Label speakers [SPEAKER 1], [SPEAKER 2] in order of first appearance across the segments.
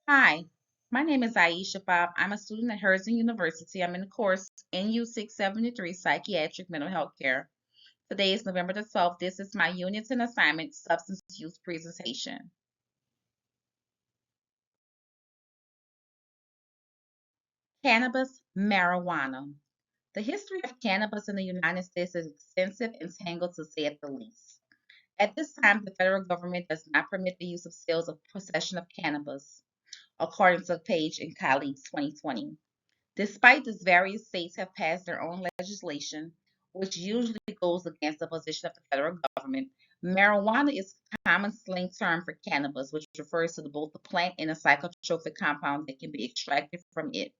[SPEAKER 1] Hi, my name is Aisha Bob. I'm a student at Herzing University. I'm in the course NU673 Psychiatric Mental Health Care. Today is November the 12th. This is my Unit 10 assignment, Substance Use Presentation. Cannabis, marijuana. The history of cannabis in the United States is extensive and tangled to say at the least. At this time, the federal government does not permit the use of sales or possession of cannabis, according to Page and colleagues 2020. Despite this, various states have passed their own legislation, which usually goes against the position of the federal government. Marijuana is a common slang term for cannabis, which refers to both the plant and a psychotropic compound that can be extracted from it.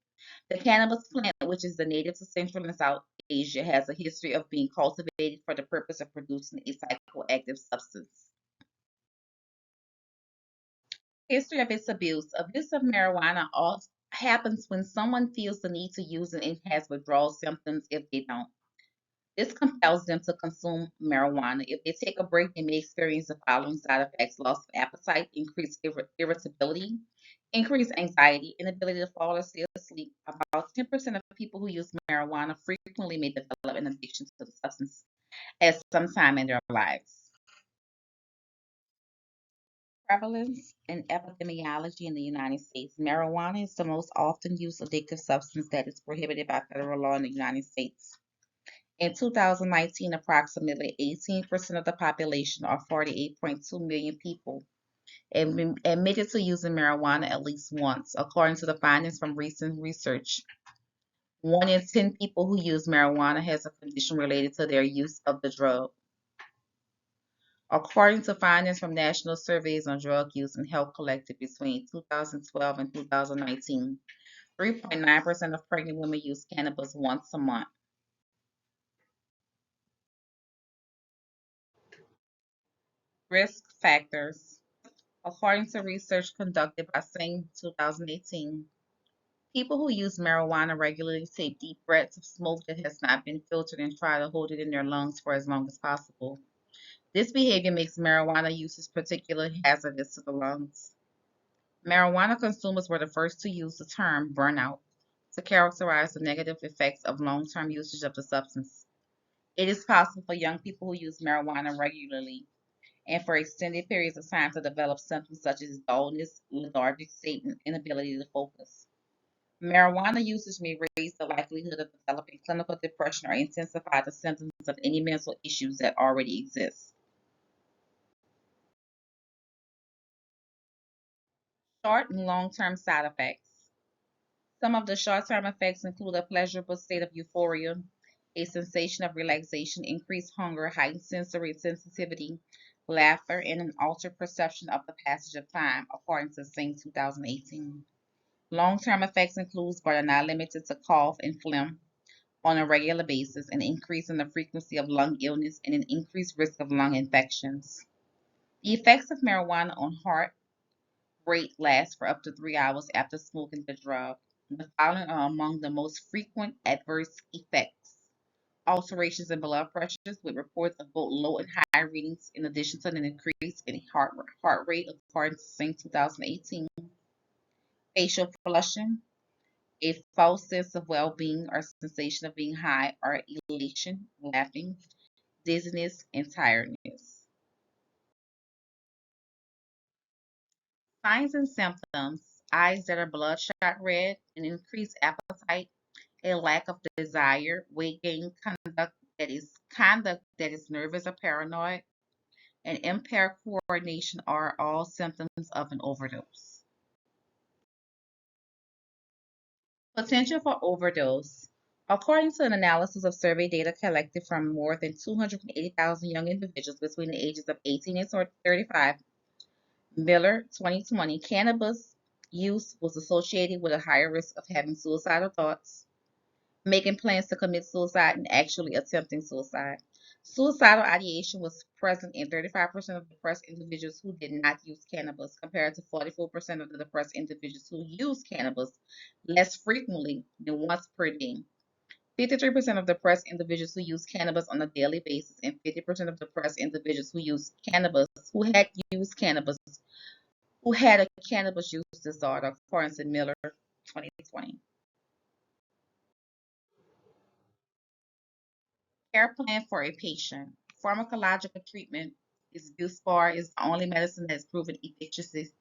[SPEAKER 1] The cannabis plant, which is the native to Central and South Asia, has a history of being cultivated for the purpose of producing a psychoactive substance. History of its abuse. Abuse of marijuana happens when someone feels the need to use it and has withdrawal symptoms if they don't. This compels them to consume marijuana. If they take a break, they may experience the following side effects: loss of appetite, increased irritability, increased anxiety, inability to fall or stay asleep. About 10% of people who use marijuana frequently may develop an addiction to the substance at some time in their lives. Prevalence and epidemiology in the United States. Marijuana is the most often used addictive substance that is prohibited by federal law in the United States. In 2019, approximately 18% of the population, or 48.2 million people, admitted to using marijuana at least once, according to the findings from recent research. 1 in 10 people who use marijuana has a condition related to their use of the drug. According to findings from national surveys on drug use and health collected between 2012 and 2019, 3.9% of pregnant women use cannabis once a month. Risk factors. According to research conducted by Singh 2018, people who use marijuana regularly take deep breaths of smoke that has not been filtered and try to hold it in their lungs for as long as possible. This behavior makes marijuana use particularly hazardous to the lungs. Marijuana consumers were the first to use the term burnout to characterize the negative effects of long-term usage of the substance. It is possible for young people who use marijuana regularly and for extended periods of time to develop symptoms such as dullness, lethargic state, and inability to focus. Marijuana usage may raise the likelihood of developing clinical depression or intensify the symptoms of any mental issues that already exist. Short and long-term side effects. Some of the short-term effects include a pleasurable state of euphoria, a sensation of relaxation, increased hunger, heightened sensory sensitivity, laughter, and an altered perception of the passage of time, according to Singh 2018. Long-term effects include, but are not limited to, cough and phlegm on a regular basis, an increase in the frequency of lung illness, and an increased risk of lung infections. The effects of marijuana on heart rate last for up to 3 hours after smoking the drug. The following are among the most frequent adverse effects: alterations in blood pressures, with reports of both low and high readings, in addition to an increase in heart rate, according to Singh 2018. Facial flushing, a false sense of well being or sensation of being high, or elation, laughing, dizziness, and tiredness. Signs and symptoms: eyes that are bloodshot red, an increased appetite, a lack of desire, weight gain, conduct that is nervous or paranoid, and impaired coordination are all symptoms of an overdose. Potential for overdose. According to an analysis of survey data collected from more than 280,000 young individuals between the ages of 18 and 35, Miller 2020, cannabis use was associated with a higher risk of having suicidal thoughts, making plans to commit suicide, and actually attempting suicide. Suicidal ideation was present in 35% of depressed individuals who did not use cannabis, compared to 44% of the depressed individuals who use cannabis less frequently than once per day. 53% of depressed individuals who use cannabis on a daily basis, and 50% of depressed individuals who had used cannabis who had a cannabis use disorder, according to Miller, 2020. Care plan for a patient. Pharmacological treatment is Buspar is the only medicine that has proven efficacy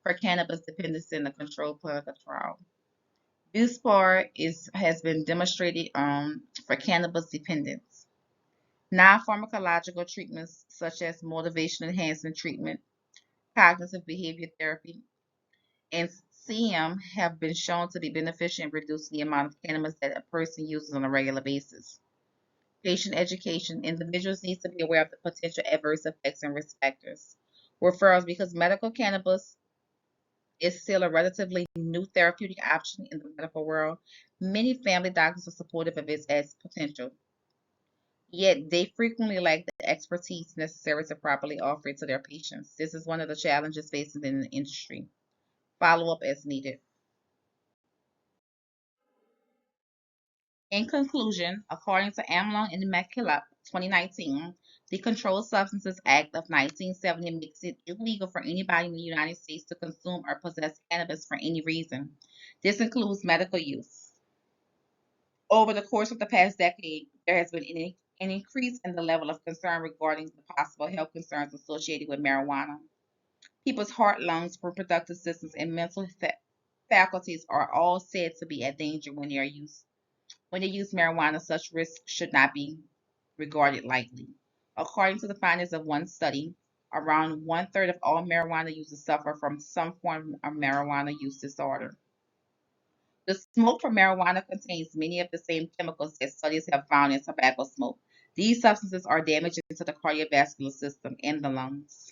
[SPEAKER 1] for cannabis dependence in a controlled clinical trial. Buspar has been demonstrated for cannabis dependence. Non-pharmacological treatments such as motivation enhancing treatment, cognitive behavior therapy, and CM have been shown to be beneficial in reducing the amount of cannabis that a person uses on a regular basis. Patient education. Individuals need to be aware of the potential adverse effects and risk factors. Referrals. Because medical cannabis is still a relatively new therapeutic option in the medical world, many family doctors are supportive of its potential. Yet they frequently lack the expertise necessary to properly offer it to their patients. This is one of the challenges facing in the industry. Follow up as needed. In conclusion, according to Amlong and Immaculate 2019, the Controlled Substances Act of 1970 makes it illegal for anybody in the United States to consume or possess cannabis for any reason. This includes medical use. Over the course of the past decade, there has been an increase in the level of concern regarding the possible health concerns associated with marijuana. People's heart, lungs, reproductive systems, and mental faculties are all said to be at danger when they use marijuana. Such risks should not be regarded lightly. According to the findings of one study, around one-third of all marijuana users suffer from some form of marijuana use disorder. The smoke from marijuana contains many of the same chemicals that studies have found in tobacco smoke. These substances are damaging to the cardiovascular system and the lungs.